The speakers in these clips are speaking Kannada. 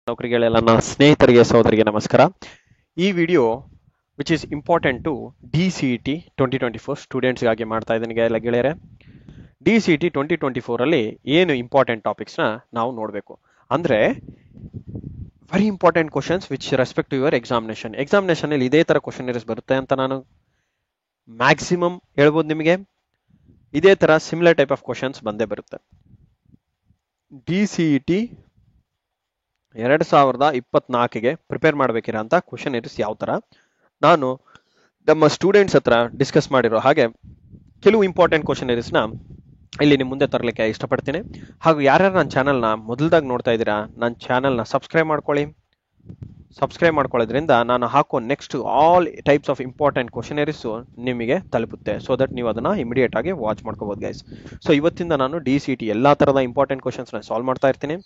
ನೌಕರಿಗಳೆಲ್ಲ ನನ್ನ ಸ್ನೇಹಿತರಿಗೆ ಸಹೋದರಿಗೆ ನಮಸ್ಕಾರ. ಈ video which is important to DCET 2024 ಸ್ಟೂಡೆಂಟ್ಸ್ಗಾಗಿ ಮಾಡ್ತಾ ಇದ್ದೀನಿ ಗೆಳೆಯರೆ. DCET 2024 ಅಲ್ಲಿ ಏನು ಇಂಪಾರ್ಟೆಂಟ್ ಟಾಪಿಕ್ಸ್ನ ನಾವು ನೋಡಬೇಕು ಅಂದರೆ very important questions which respect to your examination ಅಲ್ಲಿ ಇದೇ ತರ ಕ್ವಶನ್ ಬರುತ್ತೆ ಅಂತ ನಾನು ಮ್ಯಾಕ್ಸಿಮಮ್ ಹೇಳ್ಬೋದು. ನಿಮಗೆ ಇದೇ ತರ ಸಿಮಿಲರ್ ಟೈಪ್ ಆಫ್ ಕ್ವಶನ್ಸ್ ಬಂದೇ ಬರುತ್ತೆ. DCET 2024ಗೆ ಪ್ರಿಪೇರ್ ಮಾಡಬೇಕಿರೋಂಥ ಕ್ವಶನ್ ಯಾವ ತರ ನಾನು ನಮ್ಮ ಸ್ಟೂಡೆಂಟ್ಸ್ ಹತ್ರ ಡಿಸ್ಕಸ್ ಮಾಡಿರೋ ಹಾಗೆ ಕೆಲವು ಇಂಪಾರ್ಟೆಂಟ್ ಕ್ವಶನ್ ನ ಇಲ್ಲಿ ನಿಮ್ಮ ಮುಂದೆ ತರಲಿಕ್ಕೆ ಇಷ್ಟಪಡ್ತೀನಿ. ಹಾಗೂ ಯಾರ್ಯಾರು ನನ್ನ ಚಾನಲ್ನ ಮೊದಲದಾಗಿ ನೋಡ್ತಾ ಇದ್ದೀರಾ, ನನ್ನ ಚಾನಲ್ನ ಸಬ್ಸ್ಕ್ರೈಬ್ ಮಾಡ್ಕೊಳ್ಳಿ. ಸಬ್ಸ್ಕ್ರೈಬ್ ಮಾಡ್ಕೊಳ್ಳೋದ್ರಿಂದ ನಾನು ಹಾಕೋ next all types of important questionnaires ನಿಮಗೆ ತಲುಪುತ್ತೆ. ಸೊ ದಟ್ ನೀವು ಅದನ್ನ ಇಮಿಡಿಯೇಟ್ ಆಗಿ ವಾಚ್ ಮಾಡ್ಕೋಬಹುದು ಗೈಸ್. ಸೊ ಇವತ್ತಿಂದ ನಾನು DCET ಎಲ್ಲಾ ತರದ ಇಂಪಾರ್ಟೆಂಟ್ ಕ್ವಶನ್ಸ್ನ ಸಾಲ್ವ್ ಮಾಡ್ತಾ ಇರ್ತೀನಿ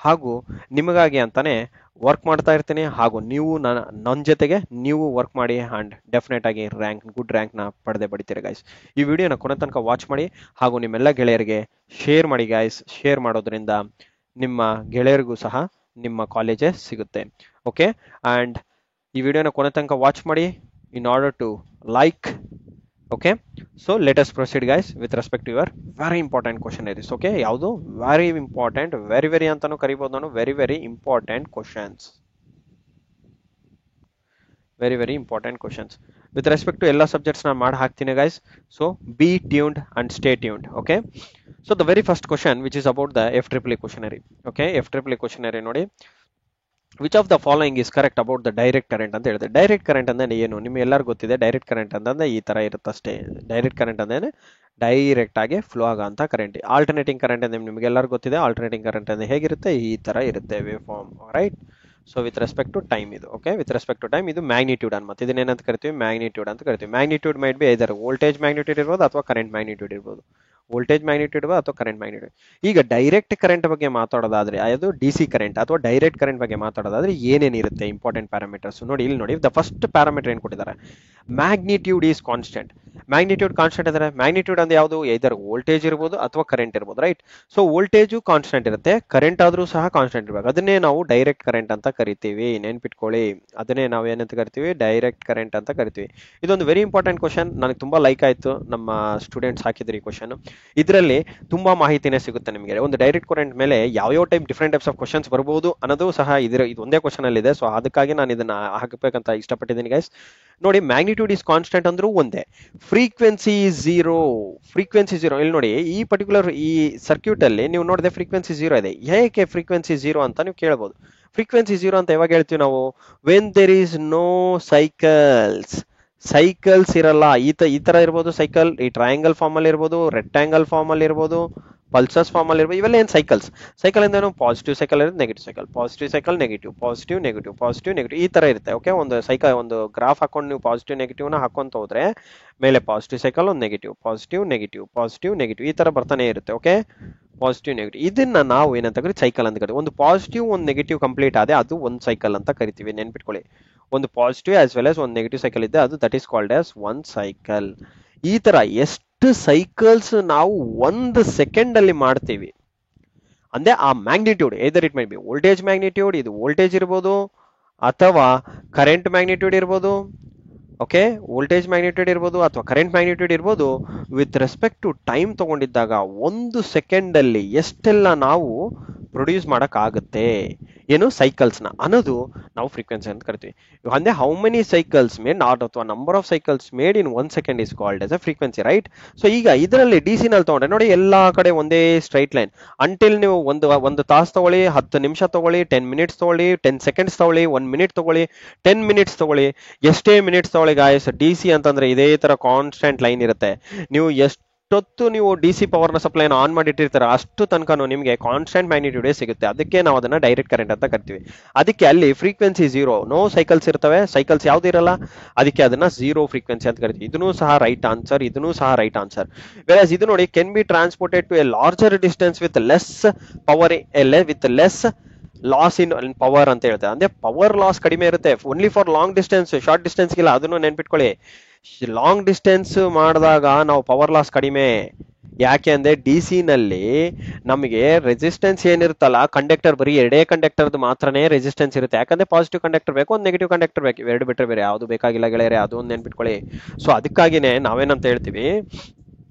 ಹಾಗೂ ನಿಮಗಾಗಿ ಅಂತಾನೆ ವರ್ಕ್ ಮಾಡ್ತಾ ಇರ್ತೀನಿ. ಹಾಗೂ ನೀವು ನನ್ನ ಜೊತೆಗೆ ನೀವು ವರ್ಕ್ ಮಾಡಿ ಆ್ಯಂಡ್ ಡೆಫಿನೆಟ್ ಆಗಿ ಗುಡ್ ರ್ಯಾಂಕ್ನ ಪಡೆದೇ ಪಡಿತೀರಿ ಗೈಸ್. ಈ ವಿಡಿಯೋನ ಕೊನೆ ತನಕ ವಾಚ್ ಮಾಡಿ ಹಾಗೂ ನಿಮ್ಮೆಲ್ಲ ಗೆಳೆಯರಿಗೆ ಶೇರ್ ಮಾಡಿ ಗೈಸ್. ಶೇರ್ ಮಾಡೋದ್ರಿಂದ ನಿಮ್ಮ ಗೆಳೆಯರಿಗೂ ಸಹ ನಿಮ್ಮ ಕಾಲೇಜೇ ಸಿಗುತ್ತೆ. ಓಕೆ, ಆ್ಯಂಡ್ ಈ ವಿಡಿಯೋನ ಕೊನೆ ತನಕ ವಾಚ್ ಮಾಡಿ in order to like. Okay, so let us proceed guys with respect to your very important question series. Okay, ಯಾವುದು ವೆರಿ ಇಂಪಾರ್ಟೆಂಟ್, ವೆರಿ ಅಂತಾನು ಕರಿಬಹುದು ನಾನು. Very important questions, very important questions with respect to ಎಲ್ಲ ಸಬ್ಜೆಕ್ಟ್ಸ್ ನಾನು ಮಾಡಿ ಹಾಕ್ತೀನಿ guys. So be tuned and stay tuned. Okay, so the very first question which is about the FEEE questionary. Okay, FEEE questionary ನೋಡಿ, which of the following is correct about the direct current ಅಂತ ಹೇಳಿದೆ. ಡೈರೆಕ್ಟ್ ಕರೆಂಟ್ ಅಂದ್ರೆ ಏನು ನಿಮ್ಗೆ ಎಲ್ಲರಿಗೂ ಗೊತ್ತಿದೆ. ಡೈರೆಕ್ಟ್ ಕರೆಂಟ್ ಅಂತಂದ್ರೆ ಈ ತರ ಇರುತ್ತಷ್ಟೇ. ಡೈರೆಕ್ಟ್ ಕರೆಂಟ್ ಅಂದ್ರೆ ಡೈರೆಕ್ಟ್ ಆಗಿ ಫ್ಲೋ ಆಗಂತ ಕರೆಂಟ್. ಆಲ್ಟರ್ನೇಟಿಂಗ್ ಕರೆಂಟ್ ಅಂದ್ರೆ ನಿಮ್ಗೆ ಎಲ್ಲರಿಗೂ ಗೊತ್ತಿದೆ. ಆಲ್ಟರ್ನೇಟಿಂಗ್ ಕರೆಂಟ್ ಅಂದ್ರೆ ಹೇಗಿರುತ್ತೆ, ಈ ತರ ಇರುತ್ತೆ wave form, right. So with respect to time ಇದು. Okay, with respect to time ಇದು ಮ್ಯಾಗ್ನಿಟ್ಯೂಡ್ ಅಂತ. ಮತ್ತೆ ಇದನ್ನೇನಂತ ಕರಿತೀವಿ, ಮ್ಯಾಗ್ನಿಟ್ಯೂಡ್ ಅಂತ ಕರಿತೀವಿ. Magnitude might be either voltage magnitude ಇರ್ಬೋದು ಅಥವಾ ಕರೆಂಟ್ ಮ್ಯಾಗ್ನಿಟ್ಯೂಡ್ ಇರ್ಬೋದು. ವೋಲ್ಟೇಜ್ ಮ್ಯಾಗ್ನಿಟ್ಯೂಡ್ ಅಥವಾ ಕರೆಂಟ್ ಮ್ಯಾಗ್ನಿಟ್ಯೂಡ್. ಈಗ ಡೈರೆಕ್ಟ್ ಕರೆಂಟ್ ಬಗ್ಗೆ ಮಾತಾಡೋದಾದ್ರೆ ಅದು DC ಕರೆಂಟ್ ಅಥವಾ ಡೈರೆಕ್ಟ್ ಕರೆಂಟ್ ಬಗ್ಗೆ ಮಾತಾಡೋದಾದ್ರೆ ಏನೇನಿರುತ್ತೆ ಇಂಪಾರ್ಟೆಂಟ್ ಪ್ಯಾರಾಮೀಟರ್ಸ್ ನೋಡಿ. ಇಲ್ಲಿ ನೋಡಿ, ದ ಫಸ್ಟ್ ಪ್ಯಾರಾಮೀಟರ್ ಏನ್ ಕೊಟ್ಟಿದ್ದಾರೆ, magnitude is constant. Magnitude constant ಅಂದ್ರೆ ಮ್ಯಾಗ್ನಿಟ್ಯೂಡ್ ಅಂದ್ರೆ ಯಾವುದು, ಐದರ್ ವೋಲ್ಟೇಜ್ ಇರ್ಬೋದು ಅಥವಾ ಕರೆಂಟ್ ಇರ್ಬೋದು, ರೈಟ್. ಸೊ ವೋಲ್ಟೇಜು ಕಾನ್ಸ್ಟೆಂಟ್ ಇರುತ್ತೆ, ಕರೆಂಟ್ ಆದ್ರೂ ಸಹ ಕಾನ್ಸ್ಟೆಂಟ್ ಇರಬೇಕು. ಅದನ್ನೇ ನಾವು ಡೈರೆಕ್ಟ್ ಕರೆಂಟ್ ಅಂತ ಕರಿತೀವಿ. ನೆನ್ಪಿಟ್ಕೊಳ್ಳಿ, ಅದನ್ನೇ ನಾವು ಏನಂತ ಕರಿತೀವಿ, ಡೈರೆಕ್ಟ್ ಕರೆಂಟ್ ಅಂತ ಕರಿತೀವಿ. ಇದೊಂದು ವೆರಿ ಇಂಪಾರ್ಟೆಂಟ್ ಕ್ವಶನ್. ನನಗೆ ತುಂಬಾ ಲೈಕ್ ಆಯ್ತು, ನಮ್ಮ ಸ್ಟೂಡೆಂಟ್ಸ್ ಹಾಕಿದ್ರಿ ಈ ಕ್ವಶನ್. ಇದರಲ್ಲಿ ತುಂಬಾ ಮಾಹಿತಿನೇ ಸಿಗುತ್ತೆ ನಿಮಗೆ. ಒಂದು ಡೈರೆಕ್ಟ್ ಕರೆಂಟ್ ಮೇಲೆ ಯಾವ type different types of questions ಬರಬಹುದು ಅನ್ನೋದು ಸಹ ಇದು ಒಂದೇ ಕ್ವಶನ್ ಅಲ್ಲಿ ಇದೆ. ಸೊ ಅದಕ್ಕಾಗಿ ನಾನು ಇದನ್ನ ಹಾಕಬೇಕಂತ ಇಷ್ಟಪಟ್ಟಿದ್ದೀನಿ ಗೈಸ್. ನೋಡಿ, ಮ್ಯಾಗ್ನಿಟ್ಯೂಡ್ ಇಸ್ ಕಾನ್ಸ್ಟೆಂಟ್ ಅಂದ್ರೂ ಒಂದೇ, ಫ್ರೀಕ್ವೆನ್ಸಿ ಝೀರೋ. ಫ್ರೀಕ್ವೆನ್ಸಿ ಝೀರೋ ಇಲ್ಲಿ ನೋಡಿ, ಈ ಪರ್ಟಿಕ್ಯುಲರ್ ಈ ಸರ್ಕ್ಯೂಟ್ ಅಲ್ಲಿ ನೀವು ನೋಡಿದೆ ಫ್ರೀಕ್ವೆನ್ಸಿ ಝೀರೋ ಇದೆ. ಏಕೆ ಫ್ರೀಕ್ವೆನ್ಸಿ ಝೀರೋ ಅಂತ ನೀವು ಕೇಳಬಹುದು. ಫ್ರೀಕ್ವೆನ್ಸಿ ಝೀರೋ ಅಂತ ಯಾವಾಗ ಹೇಳ್ತೀವಿ ನಾವು, when there is no cycles ಇರಲ್ಲ. ಈ ತರ ಇರ್ಬೋದು ಸೈಕಲ್, ಈ ಟ್ರಯಾಂಗಲ್ ಫಾರ್ಮ್ ಅಲ್ಲಿ ಇರ್ಬೋದು, ರೆಕ್ಟಾಂಗಲ್ ಫಾರ್ಮ್ ಅಲ್ಲಿ ಇರ್ಬೋದು, ಪಲ್ಸಸ್ ಫಾರ್ಮ್ ಅಲ್ಲಿ ಇರ್ಬೋದು. ಇವೆಲ್ಲ ಏನ್ ಸೈಕಲ್ ಇಂದ ಪಾಸಿಟಿವ್ ಸೈಕಲ್ ಇರುತ್ತೆ, negative cycle, positive cycle, negative, positive negative, positive negative, ಈ ತರ ಇರುತ್ತೆ. ಓಕೆ, ಒಂದು ಸೈಕಲ್ ಒಂದು ಗ್ರಾಫ್ ಹಾಕೊಂಡು ನೀವು ಪಾಸಿಟಿವ್ ನೆಗೆಟಿವ್ ನ ಹಾಕೊಂತ ಹೋದ್ರೆ ಮೇಲೆ ಪಾಸಿಟಿವ್ ಸೈಕಲ್, ಒಂದು negative, positive negative, positive negative, ಈ ತರ ಬರ್ತಾನೆ ಇರುತ್ತೆ. ಓಕೆ, ಪಾಸಿಟಿವ್ ನೆಗೆಟಿವ್, ಇದನ್ನ ನಾವು ಏನಂತ ಕರಿತೀವಿ, ಸೈಕಲ್ ಅಂತ ಕರಿತೀವಿ. ಒಂದು ಪಾಸಿಟಿವ್ ಒಂದು ನೆಗೆಟಿವ್ ಕಂಪ್ಲೀಟ್ ಆದ್ರೆ ಅದು ಒಂದು ಸೈಕಲ್ ಅಂತ ಕರಿತೀವಿ. ನೆನ್ಪಿಟ್ಕೊಳ್ಳಿ, ಒಂದು ಪಾಸಿಟಿವ್ ಆಸ್ ವೆಲ್ ಆಸ್ ಒಂದು ನೆಗೆಟಿವ್ ಸೈಕಲ್ ಇದೆ, ಅದು that is called as one cycle. ಈ ತರ ಎಷ್ಟು ಸೈಕಲ್ಸ್ ನಾವು ಒಂದು ಸೆಕೆಂಡ್ ಅಲ್ಲಿ ಮಾಡ್ತೀವಿ ಅಂದ್ರೆ ಆ magnitude either it my B voltage magnitude, ಇದು ವೋಲ್ಟೇಜ್ ಇರ್ಬೋದು ಅಥವಾ ಕರೆಂಟ್ ಮ್ಯಾಗ್ನಿಟ್ಯೂಡ್ ಇರ್ಬೋದು. ಓಕೆ, ವೋಲ್ಟೇಜ್ ಮ್ಯಾಗ್ನಿಟ್ಯೂಡ್ ಇರ್ಬೋದು ಅಥವಾ ಕರೆಂಟ್ ಮ್ಯಾಗ್ನಿಟ್ಯೂಡ್ ಇರ್ಬೋದು. ವಿತ್ ರೆಸ್ಪೆಕ್ಟ್ ಟು ಟೈಮ್ ತಗೊಂಡಿದ್ದಾಗ ಒಂದು ಸೆಕೆಂಡ್ ಅಲ್ಲಿ ಎಷ್ಟೆಲ್ಲ ನಾವು ಪ್ರೊಡ್ಯೂಸ್ ಮಾಡಕ್ ಆಗುತ್ತೆ ಏನು ಸೈಕಲ್ಸ್ನ ಅನ್ನೋದು ನಾವು ಫ್ರೀಕ್ವೆನ್ಸಿ ಅಂತ ಕರಿತೀವಿ. ಅಂದ್ರೆ how many cycles made not ಅಥವಾ number of cycles made in 1 second is called as a frequency, right. So ಈಗ ಇದರಲ್ಲಿ DC ನಲ್ಲಿ ತಗೊಂಡ್ರೆ ನೋಡಿ, ಎಲ್ಲಾ ಕಡೆ ಒಂದೇ ಸ್ಟ್ರೈಟ್ ಲೈನ್. ಅಂಟಿಲ್ ನೀವು ಒಂದು ತಾಸು ತಗೊಳ್ಳಿ, 10 ನಿಮಿಷ ತಗೊಳ್ಳಿ, 10 ಮಿನಿಟ್ಸ್ ತಗೊಳ್ಳಿ, 10 ಸೆಕೆಂಡ್ಸ್ ತಗೊಳ್ಳಿ, 1 ಮಿನಿಟ್ ತಗೊಳ್ಳಿ, 10 ಮಿನಿಟ್ಸ್ ತಗೊಳ್ಳಿ, ಎಷ್ಟೇ ಮಿನಿಟ್ಸ್ ತಗೊಳ್ಳಿ ಗಾಯ್ಸ್, DC ಅಂತಂದ್ರೆ ಇದೇ ತರ ಕಾನ್ಸ್ಟೆಂಟ್ ಲೈನ್ ಇರುತ್ತೆ. ನೀವು ಎಷ್ಟೊತ್ತು ನೀವು DC ಪವರ್ನ ಸಪ್ಲೈನ ಆನ್ ಮಾಡಿಟ್ಟಿರ್ತಾರೆ ಅಷ್ಟು ತನಕ ನಿಮಗೆ ಕಾನ್ಸ್ಟೆಂಟ್ ಮ್ಯಾಗ್ನಿಟ್ಯೂಡ್ ಸಿಗುತ್ತೆ. ಅದಕ್ಕೆ ನಾವು ಅದನ್ನ ಡೈರೆಕ್ಟ್ ಕರೆಂಟ್ ಅಂತ ಕರಿತೀವಿ. ಅದಕ್ಕೆ ಅಲ್ಲಿ ಫ್ರೀಕ್ವೆನ್ಸಿ ಝೀರೋ, ನೋ ಸೈಕಲ್ಸ್ ಇರ್ತವೆ, ಸೈಕಲ್ಸ್ ಯಾವ್ದು ಇರಲ್ಲ, ಅದಕ್ಕೆ ಅದನ್ನ ಝೀರೋ ಫ್ರೀಕ್ವೆನ್ಸಿ ಅಂತ ಕರಿತೀವಿ. ಇದನ್ನು ಸಹ ರೈಟ್ ಆನ್ಸರ್, ಇದನ್ನು ಸಹ ರೈಟ್ ಆನ್ಸರ್. ವೆರಸ್ ಇದು ನೋಡಿ, can be transported to a larger distance with less power, with less loss in power ಅಂತ ಹೇಳ್ತಾರೆ. ಅಂದ್ರೆ ಪವರ್ ಲಾಸ್ ಕಡಿಮೆ ಇರುತ್ತೆ only for long distance, short distance ಇಲ್ಲ. ಅದನ್ನು ನೆನ್ಪಿಟ್ಕೊಳ್ಳಿ, ಲಾಂಗ್ ಡಿಸ್ಟೆನ್ಸ್ ಮಾಡಿದಾಗ ನಾವು ಪವರ್ ಲಾಸ್ ಕಡಿಮೆ, ಯಾಕೆ ಅಂದ್ರೆ ಡಿ ಸಿ ನಲ್ಲಿ ನಮಗೆ ರೆಸಿಸ್ಟೆನ್ಸ್ ಏನಿರುತ್ತಲ್ಲ, ಕಂಡಕ್ಟರ್ ಬರೀ ಎರಡೇ ಕಂಡಕ್ಟರ್ದು ಮಾತ್ರನೇ ರೆಸಿಸ್ಟೆನ್ಸ್ ಇರುತ್ತೆ. ಯಾಕಂದ್ರೆ ಪಾಸಿಟಿವ್ ಕಂಡಕ್ಟರ್ ಬೇಕು, ಒಂದು ನೆಗೆಟಿವ್ ಕಂಡಕ್ಟರ್ ಬೇಕು, ಇವೆರಡು ಬಿಟ್ಟರೆ ಬೇರೆ ಯಾವುದು ಬೇಕಾಗಿಲ್ಲ ಗೆಳೆಯರೆ, ಅದು ಒಂದು ನೆನ್ಪಿಟ್ಕೊಳ್ಳಿ. ಸೊ ಅದಕ್ಕಾಗಿನೇ ನಾವೇನಂತ ಹೇಳ್ತೀವಿ,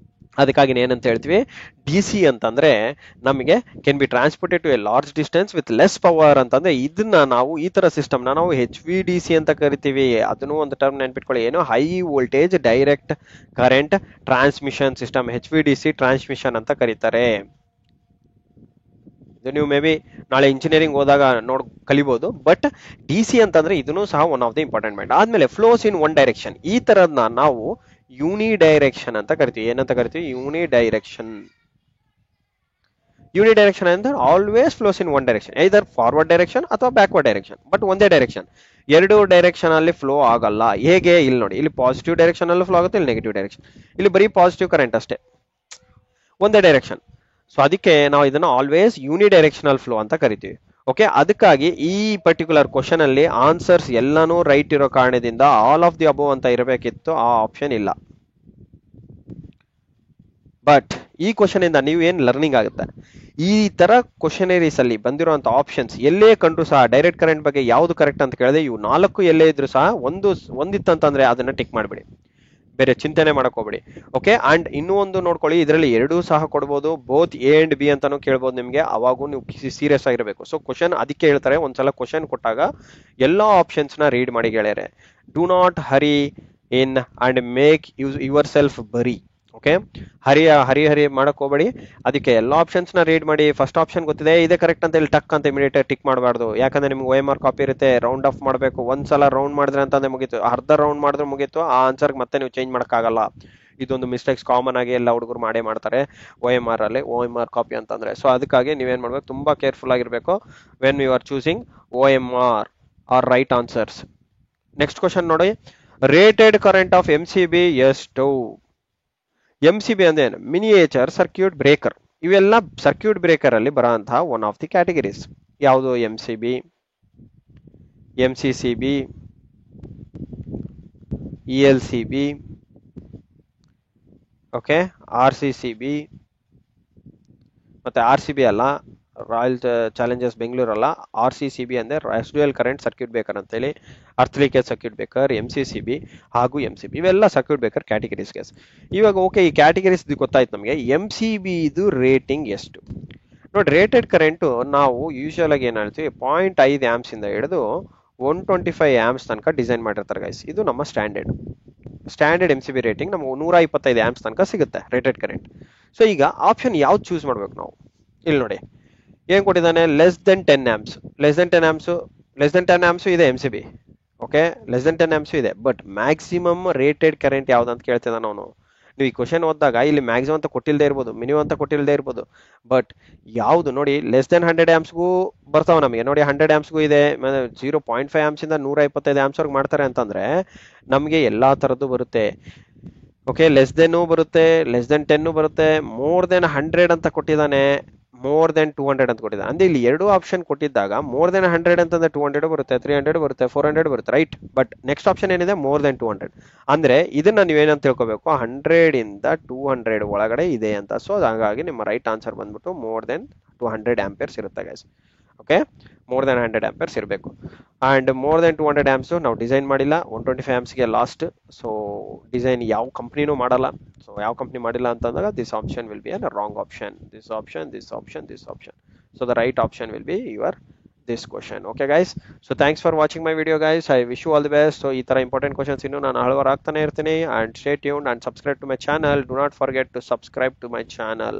ಏನಂತ ಹೇಳ್ತೀವಿ, ಡಿ ಸಿ ಅಂತಂದ್ರೆ ನಮಗೆ can be transported to a large distance with less power ಅಂತಂದ್ರೆ ಇದನ್ನ ನಾವು ಈ ತರ ಸಿಸ್ಟಮ್ ನಾವು ಎಚ್ ವಿ ಡಿ ಸಿ ಅಂತ ಕರಿತೀವಿ. ಅದನ್ನು ಒಂದು ಟರ್ಮ್ ನೆನ್ಪಿಟ್ಕೊಳ್ಳಿ, ಏನು high voltage direct current transmission system, H V D C transmission ಅಂತ ಕರೀತಾರೆ. ಇದು ನೀವು ಮೇ ಬಿ ನಾಳೆ ಇಂಜಿನಿಯರಿಂಗ್ ಹೋದಾಗ ಕಲಿಬಹುದು. ಬಟ್ ಡಿ ಸಿ ಅಂತಂದ್ರೆ ಇದನ್ನು ಸಹ one of the important point. ಆದ್ಮೇಲೆ ಫ್ಲೋಸ್ ಇನ್ ಒನ್ ಡೈರೆಕ್ಷನ್, ಈ ತರದ್ನ ನಾವು ಯೂನಿ ಡೈರೆಕ್ಷನ್ ಅಂತ ಕರಿತೀವಿ. ಏನಂತ ಕರಿತೀವಿ? ಯೂನಿ ಡೈರೆಕ್ಷನ್. ಯೂನಿ ಡೈರೆಕ್ಷನ್ ಅಂದ್ರೆ always flows in one direction, either forward direction ಅಥವಾ ಬ್ಯಾಕ್ವರ್ಡ್ ಡೈರೆಕ್ಷನ್, ಬಟ್ ಒಂದೇ ಡೈರೆಕ್ಷನ್. ಎರಡು ಡೈರೆಕ್ಷನ್ ಅಲ್ಲಿ ಫ್ಲೋ ಆಗಲ್ಲ. ಹೇಗೆ? ಇಲ್ಲಿ ನೋಡಿ, ಇಲ್ಲಿ ಪಾಸಿಟಿವ್ ಡೈರೆಕ್ಷನ್ ಅಲ್ಲಿ ಫ್ಲೋ ಆಗುತ್ತೆ, ಇಲ್ಲಿ ನೆಗೆಟಿವ್ ಡೈರೆಕ್ಷನ್. ಇಲ್ಲಿ ಬರೀ ಪಾಸಿಟಿವ್ ಕರೆಂಟ್ ಅಷ್ಟೇ, ಒಂದೇ ಡೈರೆಕ್ಷನ್. ಸೊ ಅದಕ್ಕೆ ನಾವು ಇದನ್ನ ಆಲ್ವೇಸ್ ಯೂನಿ ಡೈರೆಕ್ಷನಲ್ ಫ್ಲೋ ಅಂತ ಕರಿತೀವಿ. ಓಕೆ, ಅದಕ್ಕಾಗಿ ಈ ಪರ್ಟಿಕ್ಯುಲರ್ ಕ್ವಶನ್ ಅಲ್ಲಿ ಆನ್ಸರ್ಸ್ ಎಲ್ಲಾನು ರೈಟ್ ಇರೋ ಕಾರಣದಿಂದ ಆಲ್ ಆಫ್ ದಿ ಅಬೋವ್ ಅಂತ ಇರಬೇಕಿತ್ತು, ಆ ಆಪ್ಷನ್ ಇಲ್ಲ. ಬಟ್ ಈ ಕ್ವಶನ್ ಇಂದ ನೀವು ಏನ್ ಲರ್ನಿಂಗ್ ಆಗುತ್ತೆ, ಈ ತರ ಕ್ವಶನರೀಸ್ ಅಲ್ಲಿ ಬಂದಿರುವಂತ ಆಪ್ಷನ್ಸ್ ಎಲ್ಲೇ ಕಂಡ್ರು ಸಹ ಡೈರೆಕ್ಟ್ ಕರೆಂಟ್ ಬಗ್ಗೆ ಯಾವ್ದು ಕರೆಕ್ಟ್ ಅಂತ ಕೇಳಿದ್ರೆ ಇವು 4 ಎಲ್ಲೇ ಇದ್ರು ಸಹ ಒಂದಿತ್ತಂತಂದ್ರೆ ಅದನ್ನ ಟಿಕ್ ಮಾಡ್ಬಿಡಿ, ಬೇರೆ ಚಿಂತನೆ ಮಾಡಕ್ ಹೋಗ್ಬೇಡಿ. ಓಕೆ, ಅಂಡ್ ಇನ್ನೂ ಒಂದು ನೋಡ್ಕೊಳ್ಳಿ, ಇದರಲ್ಲಿ ಎರಡೂ ಸಹ ಕೊಡ್ಬೋದು, ಬೋತ್ ಎ ಅಂಡ್ ಬಿ ಅಂತಾನು ಕೇಳ್ಬೋದು ನಿಮ್ಗೆ, ಅವಾಗೂ ನೀವು ಸೀರಿಯಸ್ ಆಗಿರ್ಬೇಕು. ಸೊ ಕ್ವಶನ್ ಅದಕ್ಕೆ ಹೇಳ್ತಾರೆ, ಒಂದ್ಸಲ ಕ್ವಶನ್ ಕೊಟ್ಟಾಗ ಎಲ್ಲಾ ಆಪ್ಷನ್ಸ್ ನ ರೀಡ್ ಮಾಡಿ ಗೆಳೆಯರೆ. Do not Hari in and make your self ಬರಿ. ಓಕೆ, ಹರಿ ಮಾಡಕ್ ಹೋಗ್ಬೇಡಿ. ಅದಕ್ಕೆ ಎಲ್ಲ ಆಪ್ಷನ್ಸ್ ನ ರೀಡ್ ಮಾಡಿ. ಫಸ್ಟ್ ಆಪ್ಷನ್ ಗೊತ್ತಿದೆ, ಇದೇ ಕರೆಕ್ಟ್ ಅಂತ ಹೇಳಿ ಟಕ್ ಅಂತ ಇಮಿಡಿಯೇಟ್ ಟಿಕ್ ಮಾಡಬಾರ್ದು. ಯಾಕಂದ್ರೆ ನಿಮ್ಗೆ OMR ಕಾಪಿ ಇರುತ್ತೆ, ರೌಂಡ್ ಆಫ್ ಮಾಡಬೇಕು. ಒಂದ್ಸಲ ರೌಂಡ್ ಮಾಡಿದ್ರೆ ಅಂತಂದ್ರೆ ಮುಗೀತು, ಅರ್ಧ ರೌಂಡ್ ಮಾಡಿದ್ರೆ ಮುಗೀತು, ಆ ಆನ್ಸರ್ ಮತ್ತೆ ನೀವು ಚೇಂಜ್ ಮಾಡಕ್ಕಾಗಲ್ಲ. ಇದೊಂದು ಮಿಸ್ಟೇಕ್ಸ್ ಕಾಮನ್ ಆಗಿ ಎಲ್ಲ ಹುಡುಗರು ಮಾಡ್ತಾರೆ OMR ಅಲ್ಲಿ, OMR ಕಾಪಿ ಅಂತಂದ್ರೆ. ಸೊ ಅದಕ್ಕಾಗಿ ನೀವೇನ್ ಮಾಡ್ಬೇಕು, ತುಂಬಾ ಕೇರ್ಫುಲ್ ಆಗಿರ್ಬೇಕು when you are choosing OMR or right answers. Next question ನೋಡಿ, ರೇಟೆಡ್ ಕರೆಂಟ್ ಆಫ್ MCB ಎಷ್ಟು? MCB ಅಂದ್ರೆ ಏನು? Miniature circuit breaker. ಇವೆಲ್ಲ ಸರ್ಕ್ಯೂಟ್ ಬ್ರೇಕರ್ ಅಲ್ಲಿ ಬರುವಂತಹ ಒನ್ ಆಫ್ ದಿ ಕ್ಯಾಟಗರೀಸ್. ಯಾವುದು? MCB, MCCB, ELCB, okay, RCCB, ಮತ್ತೆ RCB ಅಲ್ಲ, ರಾಯಲ್ ಚಾಲೆಂಜರ್ಸ್ ಬೆಂಗಳೂರು ಅಲ್ಲ, RCCB ಅಂದ್ರೆ ರೆಸಿಡ್ಯೂಯಲ್ ಕರೆಂಟ್ ಸರ್ಕ್ಯೂಟ್ ಬ್ರೇಕರ್ ಅಂತ ಹೇಳಿ, earth leakage circuit breaker, MCCB ಹಾಗೂ MCB ಇವೆಲ್ಲ ಸರ್ಕ್ಯೂಟ್ ಬ್ರೇಕರ್ ಕ್ಯಾಟಗರೀಸ್. ಇವಾಗ ಓಕೆ, ಈ ಕ್ಯಾಟಗರೀಸ್ ಗೊತ್ತಾಯ್ತು ನಮಗೆ. MCB ಇದು ರೇಟಿಂಗ್ ಎಷ್ಟು ನೋಡಿ? ರೇಟೆಡ್ ಕರೆಂಟ್ ನಾವು ಯೂಶುವಲ್ ಆಗಿ ಏನ್ ಹೇಳ್ತೀವಿ, 0.5 ಆಂಪ್ಸ್ ಇಂದ ಹಿಡಿದು 125 ಆಂಪ್ಸ್ ತನಕ ಡಿಸೈನ್ ಮಾಡಿರ್ತಾರೆ ಗೈಸ್. ಇದು ನಮ್ಮ ಸ್ಟ್ಯಾಂಡರ್ಡ್ MCB ರೇಟಿಂಗ್. ನಮಗೆ 125 ಆಂಪ್ಸ್ ತನಕ ಸಿಗುತ್ತೆ ರೇಟೆಡ್ ಕರೆಂಟ್. ಸೊ ಈಗ ಆಪ್ಷನ್ ಯಾವ್ದು ಚೂಸ್ ಮಾಡ್ಬೇಕು ನಾವು? ಇಲ್ಲಿ ನೋಡಿ ಏನ್ ಕೊಟ್ಟಿದ್ದಾನೆ, less than 10 amps. Less than 10 amps ಇದೆ MCB. Okay, less than 10 amps ಇದೆ. ಬಟ್ ಮ್ಯಾಕ್ಸಿಮಮ್ ರೇಟೆಡ್ ಕರೆಂಟ್ ಯಾವ್ದು ಅಂತ ಕೇಳ್ತಿದ್ದಾನೆ ಅವನು. ನೀವು ಈ ಕ್ವಶನ್ ಓದಿದಾಗ ಇಲ್ಲಿ ಮ್ಯಾಕ್ಸಿಮಮ್ ಅಂತ ಕೊಟ್ಟಿಲ್ಲದೆ ಇರ್ಬೋದು, ಮಿನಿಮಮ್ ಅಂತ ಕೊಟ್ಟಿಲ್ಲದೆ ಇರ್ಬೋದು, ಬಟ್ ಯಾವ್ದು ನೋಡಿ, ಲೆಸ್ ದೆನ್ 100 ಆಂಪ್ಸ್ಗೂ ಬರ್ತಾವ ನಮಗೆ. ನೋಡಿ 100 ಆಂಪ್ಸ್ಗೂ ಇದೆ, 0.5 ಆಂಪ್ಸ್ ಇಂದ 125 ಆಂಪ್ಸ್ ವರ್ಗ ಮಾಡ್ತಾರೆ ಅಂತಂದ್ರೆ ನಮಗೆ ಎಲ್ಲಾ ತರದ್ದು ಬರುತ್ತೆ. ಓಕೆ, ಲೆಸ್ ದೆನ್ ಬರುತ್ತೆ, ಲೆಸ್ ದೆನ್ 10 ಬರುತ್ತೆ, ಮೋರ್ ದೆನ್ 100 ಅಂತ ಕೊಟ್ಟಿದ್ದಾನೆ, ಮೋರ್ ದೆನ್ 200 ಅಂತ ಕೊಟ್ಟಿದ್ದಾನೆ. ಅಂದ್ರೆ ಇಲ್ಲಿ ಎರಡು ಆಪ್ಷನ್ ಕೊಟ್ಟಿದ್ದಾಗ ಮೋರ್ ದೆನ್ 100 ಅಂತಂದ್ರೆ 200 ಬರುತ್ತೆ, 300 ಬರುತ್ತೆ, 400 ಬರುತ್ತೆ, ರೈಟ್. ಬಟ್ ನೆಕ್ಸ್ಟ್ ಆಪ್ಷನ್ ಏನಿದೆ, ಮೋರ್ ದೆನ್ 200. ಅಂದ್ರೆ ಇದನ್ನ ನೀವೇನಂತ ತಿಳ್ಕೊಬೇಕು, 100 ಇಂದ 200 ಒಳಗಡೆ ಇದೆ ಅಂತ. ಸೊ ಹಾಗಾಗಿ ನಿಮ್ಮ ರೈಟ್ ಆನ್ಸರ್ ಬಂದ್ಬಿಟ್ಟು ಮೋರ್ ದೆನ್ 200 ಆಂಪಿಯರ್ಸ್ ಇರುತ್ತೆ guys. Okay, more than 100 amperes ಇರಬೇಕು. ಅಂಡ್ ಮೋರ್ ದೆನ್ 200 ಆಂಪ್ಸ್ ನಾವು ಡಿಸೈನ್ ಮಾಡಿಲ್ಲ, 125 ಆಂಪ್ಸ್ಗೆ ಲಾಸ್ಟ್. ಸೊ ಡಿಸೈನ್ ಯಾವ ಕಂಪ್ನಿನೂ ಮಾಡಲ್ಲ. ಸೊ ಯಾವ ಕಂಪ್ನಿ ಮಾಡಿಲ್ಲ ಅಂತಂದಾಗ this option will be a wrong option. This option. So the right option will be your this question. Okay guys, so thanks for watching my video guys. I wish you all the best. So ಈ ತರ ಇಂಪಾರ್ಟೆಂಟ್ ಕ್ವಶನ್ಸ್ ಇನ್ನು ನಾನು ಹಲವಾರು ಆಗ್ತಾನೆ ಇರ್ತೀನಿ. and stay tuned and subscribe to my channel. Do not forget to subscribe to my channel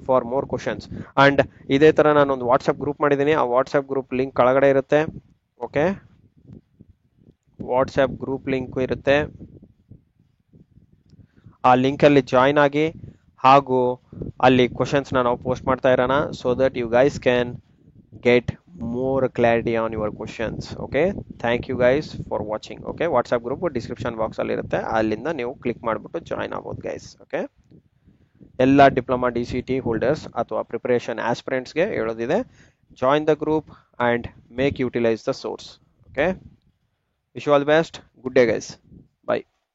for more questions. and ಇದೇ ತರ ನಾನು ಒಂದು ವಾಟ್ಸ್ಆಪ್ ಗ್ರೂಪ್ ಮಾಡಿದ್ದೀನಿ. ಆ ವಾಟ್ಸ್ಆಪ್ ಗ್ರೂಪ್ ಲಿಂಕ್ ಕೆಳಗಡೆ ಇರುತ್ತೆ. ಓಕೆ, ವಾಟ್ಸ್ಆಪ್ ಗ್ರೂಪ್ ಲಿಂಕ್ ಇರುತ್ತೆ, ಆ ಲಿಂಕ್ ಅಲ್ಲಿ ಜಾಯಿನ್ ಆಗಿ, ಹಾಗೂ ಅಲ್ಲಿ ಕ್ವಶನ್ಸ್ ನಾವು ಪೋಸ್ಟ್ ಮಾಡ್ತಾ ಇರೋಣ, so that you guys can get more clarity on your questions. Okay, thank you guys for watching. Okay, WhatsApp group description box ಅಲ್ಲಿ ಇರುತ್ತೆ, ಅಲ್ಲಿಂದ ನೀವು ಕ್ಲಿಕ್ ಮಾಡಿಬಿಟ್ಟು ಜಾಯಿನ್ ಆಗ್ಬೋದು ಗೈಸ್. ಓಕೆ, ಎಲ್ಲ ಡಿಪ್ಲೊಮಾ DCT ಹೋಲ್ಡರ್ಸ್ ಅಥವಾ ಪ್ರಿಪರೇಷನ್ ಆಸ್ಪಿರೆಂಟ್ಸ್ಗೆ ಹೇಳೋದಿದೆ, join the group and make utilize the source. Okay, wish you all the best. Good day guys.